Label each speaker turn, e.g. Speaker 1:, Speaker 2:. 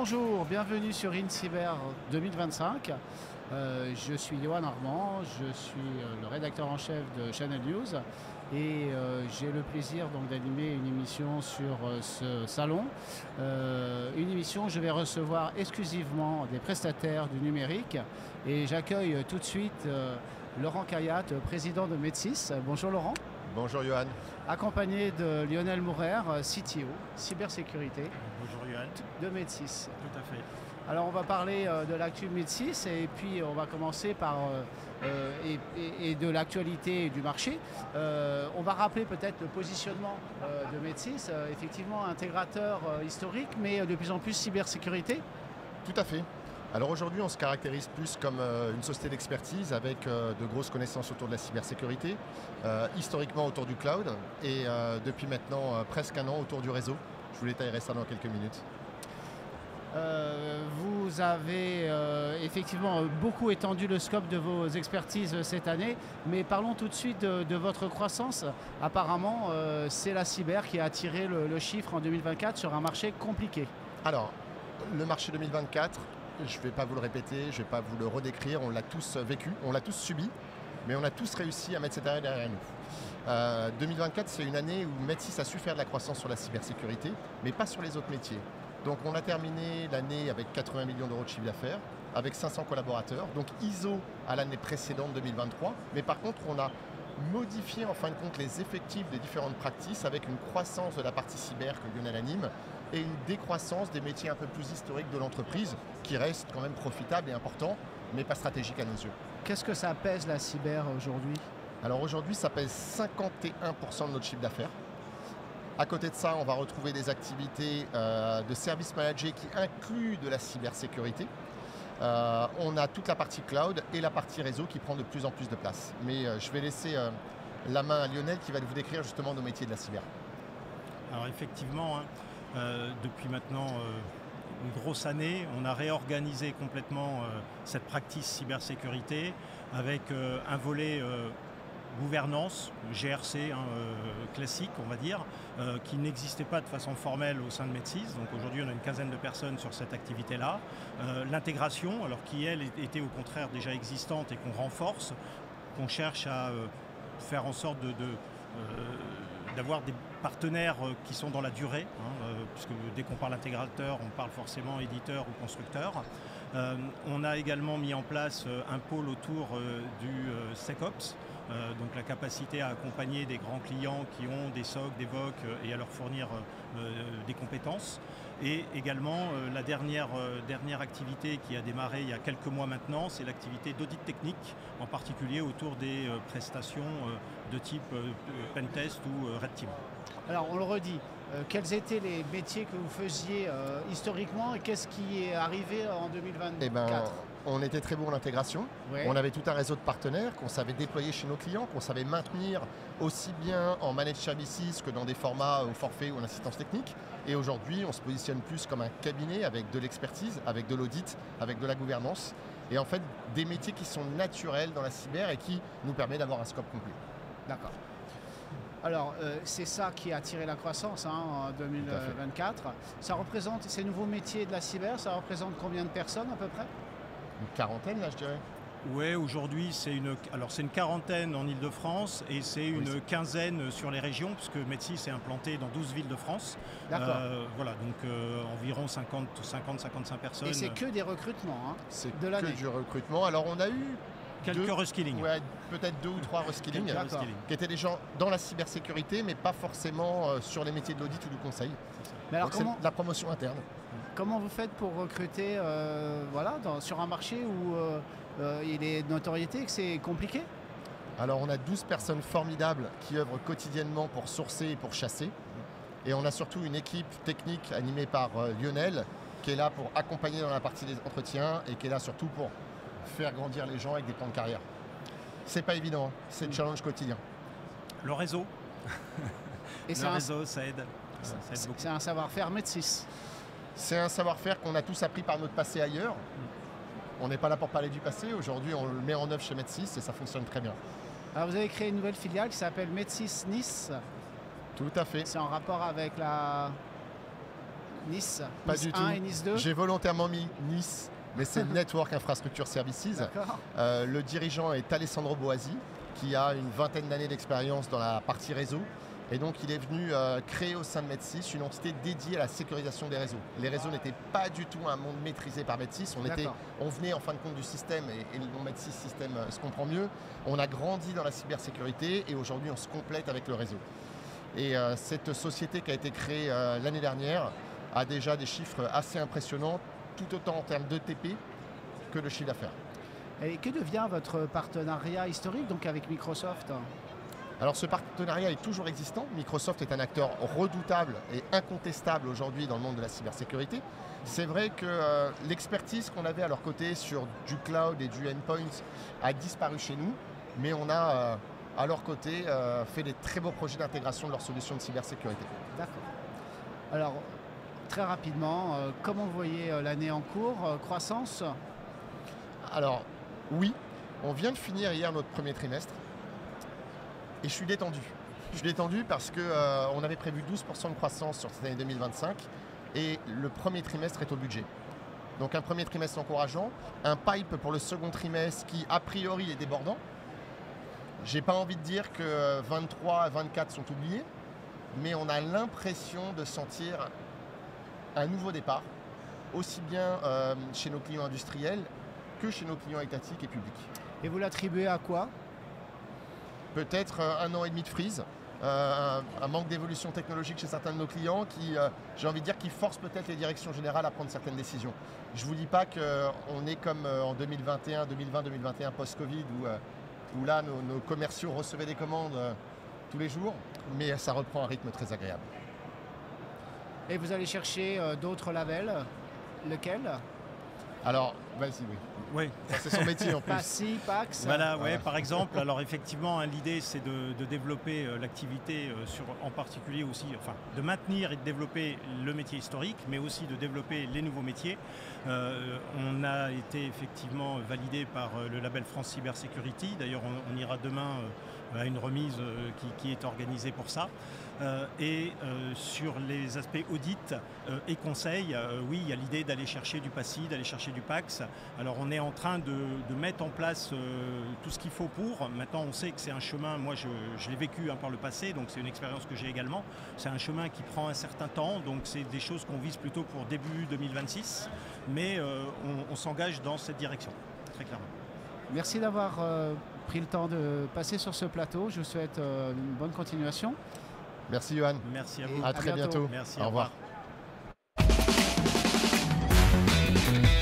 Speaker 1: Bonjour, bienvenue sur InCyber 2025. Je suis Johan Armand, je suis le rédacteur en chef de Channel News et j'ai le plaisir donc d'animer une émission sur ce salon. Une émission où je vais recevoir exclusivement des prestataires du numérique et j'accueille tout de suite Laurent Cayat, président de Medsys. Bonjour Laurent.
Speaker 2: Bonjour Johan.
Speaker 1: Accompagné de Lionel Mourer, CTO, cybersécurité.
Speaker 3: Bonjour Johan.
Speaker 1: De Medsys.
Speaker 3: Tout à fait.
Speaker 1: Alors on va parler de l'actu de Medsys et puis on va commencer par et de l'actualité du marché. On va rappeler peut-être le positionnement de Medsys, effectivement intégrateur historique mais de plus en plus cybersécurité.
Speaker 2: Tout à fait. Alors aujourd'hui, on se caractérise plus comme une société d'expertise avec de grosses connaissances autour de la cybersécurité, historiquement autour du cloud et depuis maintenant presque un an autour du réseau. Je vous détaillerai ça dans quelques minutes.
Speaker 1: Vous avez effectivement beaucoup étendu le scope de vos expertises cette année, mais parlons tout de suite de votre croissance. Apparemment, c'est la cyber qui a attiré le chiffre en 2024 sur un marché compliqué.
Speaker 2: Alors, le marché 2024, je ne vais pas vous le répéter, je ne vais pas vous le redécrire, on l'a tous vécu, on l'a tous subi, mais on a tous réussi à mettre cette année derrière nous. 2024, c'est une année où Medsys a su faire de la croissance sur la cybersécurité, mais pas sur les autres métiers. Donc on a terminé l'année avec 80 millions d'euros de chiffre d'affaires, avec 500 collaborateurs, donc ISO à l'année précédente 2023, mais par contre on a modifié en fin de compte les effectifs des différentes practices avec une croissance de la partie cyber que Lionel anime et une décroissance des métiers un peu plus historiques de l'entreprise qui restent quand même profitables et importants, mais pas stratégiques à nos yeux.
Speaker 1: Qu'est-ce que ça pèse la cyber aujourd'hui?
Speaker 2: Alors aujourd'hui, ça pèse 51% de notre chiffre d'affaires. À côté de ça, on va retrouver des activités de service manager qui incluent de la cybersécurité. On a toute la partie cloud et la partie réseau qui prend de plus en plus de place. Mais je vais laisser la main à Lionel qui va vous décrire justement nos métiers de la cyber.
Speaker 3: Alors effectivement, depuis maintenant une grosse année, on a réorganisé complètement cette practice cybersécurité avec un volet gouvernance, GRC classique on va dire, qui n'existait pas de façon formelle au sein de Medsys. Donc aujourd'hui on a une quinzaine de personnes sur cette activité-là. L'intégration, alors qui elle était au contraire déjà existante et qu'on renforce, qu'on cherche à faire en sorte d'avoir des partenaires qui sont dans la durée, puisque dès qu'on parle intégrateur, on parle forcément éditeur ou constructeur. On a également mis en place un pôle autour du SecOps, donc la capacité à accompagner des grands clients qui ont des SOC, des VOC et à leur fournir des compétences. Et également la dernière activité qui a démarré il y a quelques mois maintenant, c'est l'activité d'audit technique, en particulier autour des prestations de type Pentest ou Red Team.
Speaker 1: Alors on le redit, quels étaient les métiers que vous faisiez historiquement et qu'est-ce qui est arrivé en 2024?
Speaker 2: On était très bon en intégration,
Speaker 1: ouais.
Speaker 2: On avait tout un réseau de partenaires qu'on savait déployer chez nos clients, qu'on savait maintenir aussi bien en managed services que dans des formats au forfait ou en assistance technique. Et aujourd'hui, on se positionne plus comme un cabinet avec de l'expertise, avec de l'audit, avec de la gouvernance. Et en fait, des métiers qui sont naturels dans la cyber et qui nous permettent d'avoir un scope complet.
Speaker 1: D'accord. Alors, c'est ça qui a attiré la croissance en 2024. Ça représente, ces nouveaux métiers de la cyber, ça représente combien de personnes à peu près?
Speaker 2: Une quarantaine, là, je dirais.
Speaker 3: Oui, aujourd'hui, c'est une quarantaine en Ile-de-France et c'est une quinzaine sur les régions, puisque Medsys est implanté dans 12 villes de France.
Speaker 1: D'accord.
Speaker 3: Voilà, donc environ 50-55 personnes.
Speaker 1: Et c'est que des recrutements
Speaker 2: c'est
Speaker 1: de l'année.
Speaker 2: Que du recrutement. Alors, on a eu
Speaker 3: quelques reskilling.
Speaker 2: Ouais, peut-être 2 ou 3 reskilling qui étaient des gens dans la cybersécurité, mais pas forcément sur les métiers de l'audit ou du conseil.
Speaker 1: Mais alors,
Speaker 2: donc c'est de la promotion interne.
Speaker 1: Comment vous faites pour recruter sur un marché où il est de notoriété que c'est compliqué?
Speaker 2: Alors on a 12 personnes formidables qui œuvrent quotidiennement pour sourcer et pour chasser. Et on a surtout une équipe technique animée par Lionel qui est là pour accompagner dans la partie des entretiens et qui est là surtout pour faire grandir les gens avec des plans de carrière. C'est pas évident, c'est le challenge quotidien.
Speaker 3: Le réseau.
Speaker 1: Et
Speaker 3: le réseau, ça aide.
Speaker 1: C'est un savoir-faire Medsys.
Speaker 2: C'est un savoir-faire qu'on a tous appris par notre passé ailleurs. On n'est pas là pour parler du passé. Aujourd'hui, on le met en œuvre chez Medsys et ça fonctionne très bien.
Speaker 1: Alors, vous avez créé une nouvelle filiale qui s'appelle Medsys Nice.
Speaker 2: Tout à fait.
Speaker 1: C'est en rapport avec Nice,
Speaker 2: Pas
Speaker 1: Nice
Speaker 2: du
Speaker 1: 1
Speaker 2: tout.
Speaker 1: et Nice 2.
Speaker 2: J'ai volontairement mis Nice, mais c'est Network Infrastructure Services.
Speaker 1: D'accord.
Speaker 2: Le dirigeant est Alessandro Boasi, qui a une vingtaine d'années d'expérience dans la partie réseau. Et donc, il est venu créer au sein de Med6 une entité dédiée à la sécurisation des réseaux. Les réseaux n'étaient pas du tout un monde maîtrisé par Med6. On venait en fin de compte du système, et le nom Med6 système se comprend mieux. On a grandi dans la cybersécurité et aujourd'hui, on se complète avec le réseau. Et cette société qui a été créée l'année dernière a déjà des chiffres assez impressionnants, tout autant en termes d'ETP que de chiffre d'affaires.
Speaker 1: Et que devient votre partenariat historique donc avec Microsoft?
Speaker 2: Alors ce partenariat est toujours existant. Microsoft est un acteur redoutable et incontestable aujourd'hui dans le monde de la cybersécurité. C'est vrai que l'expertise qu'on avait à leur côté sur du cloud et du endpoint a disparu chez nous, mais on a à leur côté fait des très beaux projets d'intégration de leurs solutions de cybersécurité.
Speaker 1: D'accord. Alors, très rapidement, comment vous voyez l'année en cours? Croissance?
Speaker 2: Alors, oui, on vient de finir hier notre premier trimestre. Et je suis détendu. Je suis détendu parce qu'on avait prévu 12% de croissance sur cette année 2025 et le premier trimestre est au budget. Donc un premier trimestre encourageant, un pipe pour le second trimestre qui a priori est débordant. J'ai pas envie de dire que 23 à 24 sont oubliés, mais on a l'impression de sentir un nouveau départ, aussi bien chez nos clients industriels que chez nos clients étatiques et publics.
Speaker 1: Et vous l'attribuez à quoi?
Speaker 2: Peut-être 1 an et demi de freeze, un manque d'évolution technologique chez certains de nos clients qui, j'ai envie de dire, qui force peut-être les directions générales à prendre certaines décisions. Je ne vous dis pas qu'on est comme en 2020-2021 post-Covid où là nos commerciaux recevaient des commandes tous les jours, mais ça reprend un rythme très agréable.
Speaker 1: Et vous allez chercher d'autres labels? Lequel?
Speaker 2: Alors, vas-y, oui.
Speaker 3: Oui.
Speaker 2: Ça, c'est son métier en plus.
Speaker 1: PASI, PAX.
Speaker 3: Voilà, ouais, par exemple. Alors effectivement, l'idée c'est de développer l'activité en particulier aussi, enfin de maintenir et de développer le métier historique, mais aussi de développer les nouveaux métiers. On a été effectivement validé par le label France Cyber Security. D'ailleurs, on ira demain à une remise qui est organisée pour ça. Et sur les aspects audit et conseil, oui, il y a l'idée d'aller chercher du PASI, d'aller chercher du PAX. Alors on est en train de mettre en place tout ce qu'il faut pour. Maintenant on sait que c'est un chemin, moi je l'ai vécu par le passé, donc c'est une expérience que j'ai également. C'est un chemin qui prend un certain temps, donc c'est des choses qu'on vise plutôt pour début 2026, mais on s'engage dans cette direction, très clairement.
Speaker 1: Merci d'avoir pris le temps de passer sur ce plateau. Je vous souhaite une bonne continuation.
Speaker 2: Merci Johan.
Speaker 3: Merci à vous.
Speaker 2: À très bientôt.
Speaker 3: Merci,
Speaker 2: Au revoir.
Speaker 3: revoir.